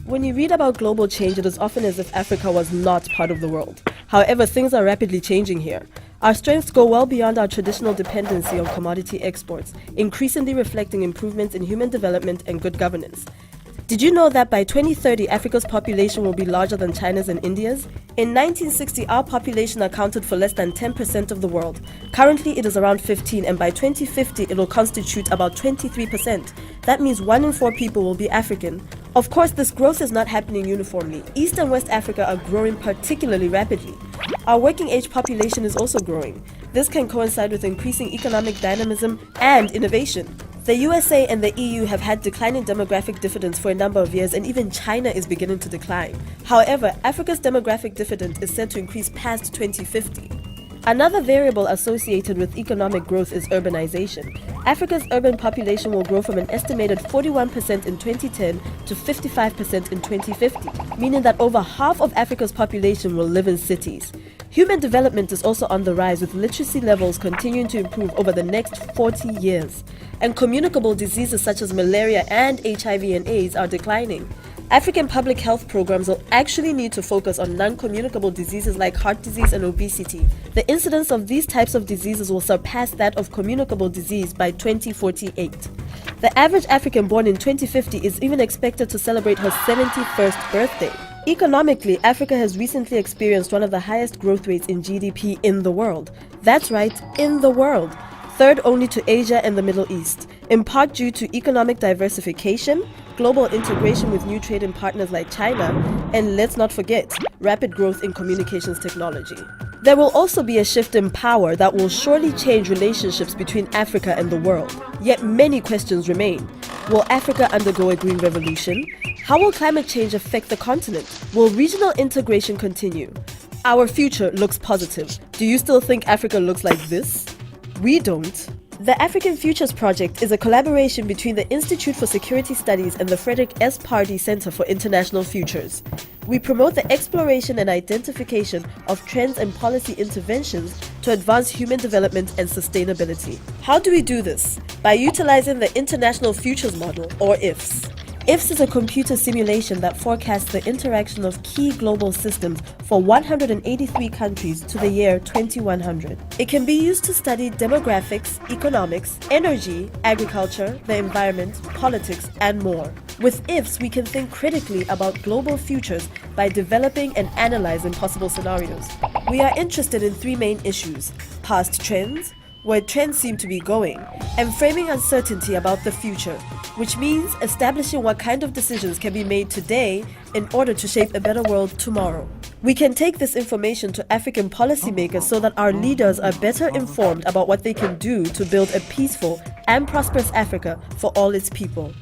When you read about global change, it is often as if Africa was not part of the world. However, things are rapidly changing here. Our strengths go well beyond our traditional dependency on commodity exports, increasingly reflecting improvements in human development and good governance. Did you know that by 2030, Africa's population will be larger than China's and India's? In 1960, our population accounted for less than 10% of the world. Currently, it is around 15%, and by 2050, it will constitute about 23%. That means 1 in 4 people will be African. Of course, this growth is not happening uniformly. East and West Africa are growing particularly rapidly. Our working-age population is also growing. This can coincide with increasing economic dynamism and innovation. The USA and the EU have had declining demographic dividends for a number of years, and even China is beginning to decline. However, Africa's demographic dividend is set to increase past 2050. Another variable associated with economic growth is urbanization. Africa's urban population will grow from an estimated 41% in 2010 to 55% in 2050, meaning that over half of Africa's population will live in cities. Human development is also on the rise, with literacy levels continuing to improve over the next 40 years. And communicable diseases such as malaria and HIV and AIDS are declining. African public health programs will actually need to focus on non-communicable diseases like heart disease and obesity. The incidence of these types of diseases will surpass that of communicable disease by 2048. The average African born in 2050 is even expected to celebrate her 71st birthday. Economically, Africa has recently experienced one of the highest growth rates in GDP in the world. That's right, in the world. Third only to Asia and the Middle East, in part due to economic diversification, global integration with new trading partners like China, and let's not forget, rapid growth in communications technology. There will also be a shift in power that will surely change relationships between Africa and the world. Yet many questions remain. Will Africa undergo a green revolution? How will climate change affect the continent? Will regional integration continue? Our future looks positive. Do you still think Africa looks like this? We don't. The African Futures Project is a collaboration between the Institute for Security Studies and the Frederick S. Pardee Center for International Futures. We promote the exploration and identification of trends and policy interventions to advance human development and sustainability. How do we do this? By utilizing the International Futures Model, or IFS. IFS is a computer simulation that forecasts the interaction of key global systems for 183 countries to the year 2100. It can be used to study demographics, economics, energy, agriculture, the environment, politics, and more. With IFS, we can think critically about global futures by developing and analyzing possible scenarios. We are interested in 3 main issues: past trends, where trends seem to be going, and framing uncertainty about the future, which means establishing what kind of decisions can be made today in order to shape a better world tomorrow. We can take this information to African policymakers so that our leaders are better informed about what they can do to build a peaceful and prosperous Africa for all its people.